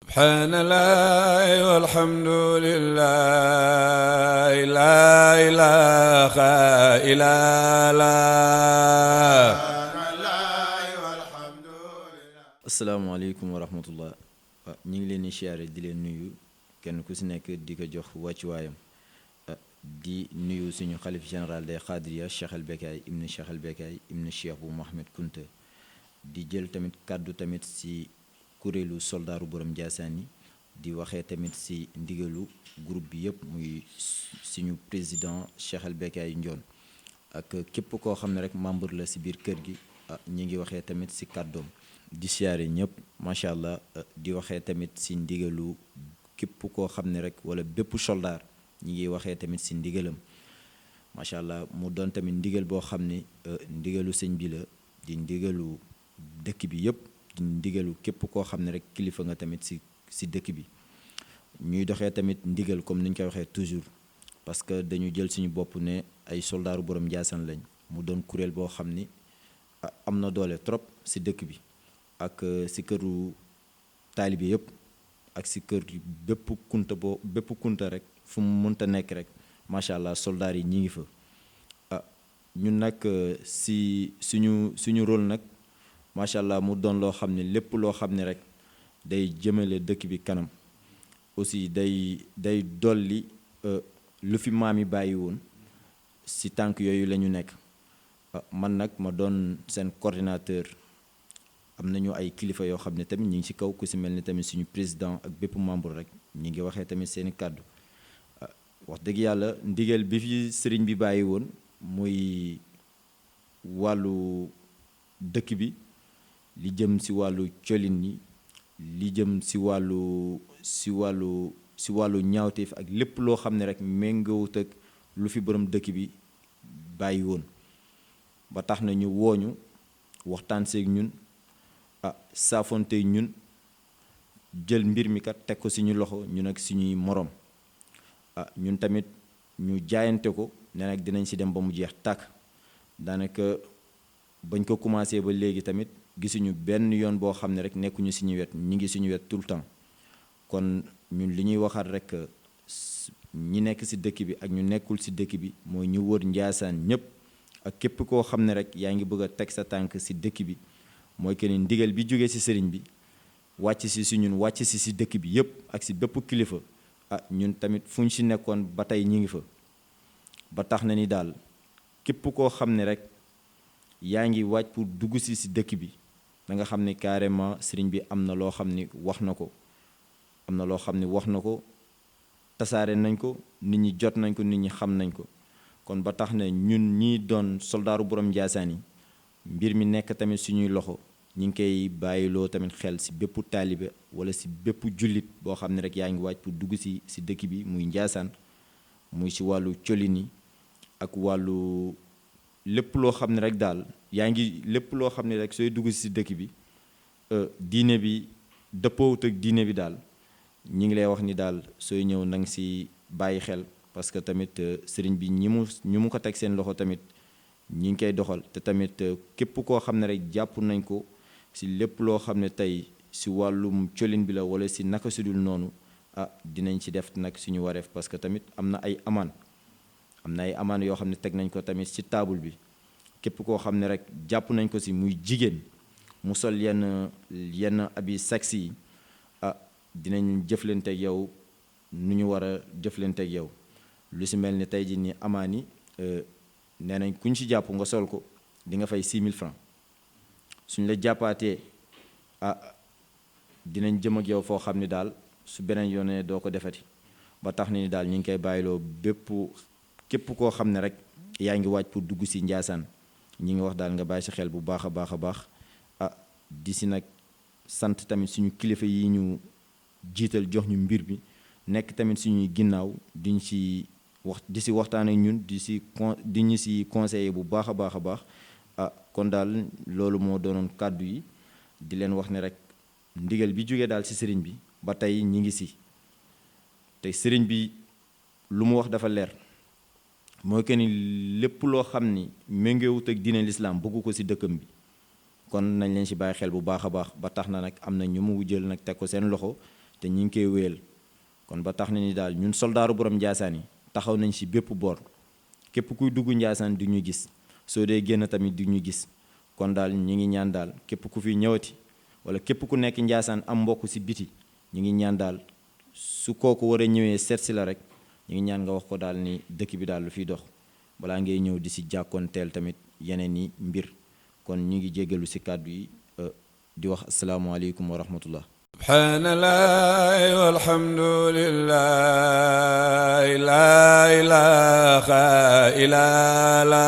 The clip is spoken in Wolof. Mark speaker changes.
Speaker 1: subhanallah walhamdulillah la ilaha illallah.
Speaker 2: asalaamaaleykum wa rahmatullah. ñu ngi leen di siyaare di leen nuyu kenn ku si nekk di ko jox wàccuwaayam di nuyu suñu xalif général des Khadria Cheikh El Becaye ibn Cheikh El Becaye ibn Cheikh bu Mohamed Kunta di jël tamit kàddu tamit si kuréelu soldaaru borom Ndiassane yi di waxee tamit si ndigalu groupe bi yëpp muy suñu président Cheikh El Becaye Ndione ak képp koo xam ne rek membre la si biir kër gi ñi ngi waxee tamit si kàddoom di siyaare ñëpp macha allah di waxee tamit si ndigalu képp koo xam ne rek wala bépp soldaar ñi ngi waxee tamit si ndigalam macha allah mu doon tamit ndigal boo xam ne ndigalu sëñ bi la di ndigalu dëkk bi yëpp di ndigalu képp koo xam ne rek kilifa nga tamit si dëkk bi ñuy doxee tamit ndigal comme ni ñu koy waxee toujours parce que dañu jël suñu bopp ne ay soldaaru borom Ndiassane lañ mu doon kuréel boo xam ni am na doole trop si dëkk bi ak si këru taalibe yëpp ak si kër bépp kunta rek fu mu mënta nekk rek macha allah soldaar yi ñi ngi fa ñun nag si suñu rôle nag macha allah mu doon loo xam ne lépp loo xam ne rek day jëmale dëkk bi kanam aussi day dolli lu fi maam yi bàyyi woon si tànk yooyu la ñu nekk man nag ma doon seen coordinateur. am nañu ay kilifa yoo xam ne tamit ñi ngi ci kaw ku si mel ni tamit suñu président ak bépp membre rek ñi ngi waxee tamit seeni kàddu wax dëgg yàlla ndigal bi fi sëriñ bi bàyyi woon muy wàllu dëkk bi li jëm ci wàllu colin yi li jëm ci wàllu ñaawteef ak lépp loo xam ne rek méngoowut ak lu fi borom dëkk bi bàyyi woon ba tax na ñu wooñu waxtaan seeg ñun saafonte ñun jël mbir mi kat teg ko suñu loxo ñun ak suñuy morom ñun tamit ñu jaayante ko ne nag dinañ ci dem ba mu jeex tàkk daanaka bañ ko commencé ba léegi tamit gisuñu benn yoon boo xam ne rek nekkuñu suñu wet ñi ngi suñu wet tout le temps kon ñun li ñuy waxaat rek ñi nekk ci dëkk bi ak ñu nekkul ci dëkk bi mooy ñu wër Ndiassane ñépp ak képp koo xam ne rek yaa ngi bëgg a teg sa tànk ci dëkk bi mooy que ni ndigal bi jógee ci sëriñ bi wàcc ci ñun wàcc ci dëkk bi yépp ak ci bépp kilifa ñun tamit fu ñu ci nekkoon ba tey ñi ngi fa ba tax na ni daal képp koo xam ne rek yaa ngi waaj pour dugg ci dëkk bi da nga xam ne carrément sëriñ bi am na loo xam ni wax na ko tasaare nañ ko nit ñi jot nañ ko nit ñi xam nañ ko kon ba tax na ñun ñii doon soldaaru borom Ndiassane yi mbir mi nekk tamit suñuy loxo ñi ngi koy bàyyiloo tamit xel ci bépp taalibe wala ci bépp jullit boo xam ne rek yaa ngi waaj pour dugg ci dëkk bi muy Ndiassane muy ci wàllu colin yi ak wàllu lépp loo xam ne rek daal lépp loo xam ne rek sooy dugg ci dëkk bi diine bi dëppoowut ak diine bi daal ñi ngi lay wax ni daal sooy ñëw nang ci bàyyi xel parce que tamit sëriñ bi ñi mu ko teg seen loxo tamit ñi ngi koy doxal te tamit képp koo xam ne rek jàpp nañ ko ci lépp loo xam ne tey ci wàllum colin bi la wala ci naka sudul noonu dinañ ci def nag suñu wareef parce que tamit am na ay amaan yoo xam ne teg nañ ko tamit ci taabul bi képp koo xam ne rek jàpp nañ ko ci muy jigéen mu sol yenn abi saksi yi dinañ jëflanteeg yow nu ñu war a jëflanteeg yow lu ci mel ni tey ji ni amaan yi nee nañ kuñ ci jàpp nga sol ko di nga fay 6000 francs suñ la jàppaatee dinañ jëm ak yow foo xam ne daal su beneen yoonee doo ko defati ba tax ni daal ñu ngi koy bàyyiloo képp koo xam ne rek yaa ngi waaj pour dugg ci Ndiassane ñi ngi wax daal nga bàyyi ci xel bu baax a baax di ci nag sant tamit suñu kilifa yi ñu jiital jox ñu mbir bi nekk tamit suñuy ginnaaw di ci waxtaan ak ñun di ñu ci conseiller bu baax a baax kon daal loolu moo doonoon kàddu yi di leen wax ne rek ndigal bi jógee daal ci sëriñ bi ba tey ñi ngi ci te sëriñ bi lu mu wax dafa leer mooy que ni lépp loo xam ni méngoowut ak diine lislaam bëggu ko ci dëkkam bi kon nañ leen ci bàyyi xel bu baax a baax ba tax na nag am na ñu mu jël nag teg ko seen loxo te ñi ngi koy wéyal kon ba tax na ni daal ñun soldaaru borom Ndiassane yi taxaw nañ ci bépp boor képp kuy dugg Ndiassane di ñu gis soo dee génn tamit di ñu gis kon daal ñi ngi ñaan daal képp ku fi ñëwati wala képp ku nekk Ndiassane am mbokk ci biti ñi ngi ñaan daal su kooku war a ñëwee seet si la rek ñu ngi ñaan nga wax ko daal ni dëkk bi daal lu fiy dox balaa ngay ñëw di si jàkkoonteel tamit yeneen i mbir kon ñu ngi jéggalu si kàddu yi di wax asalaamaaleykum wa rahmatullah.
Speaker 1: subhaanallahi walhamdulillahi la ilaha illallah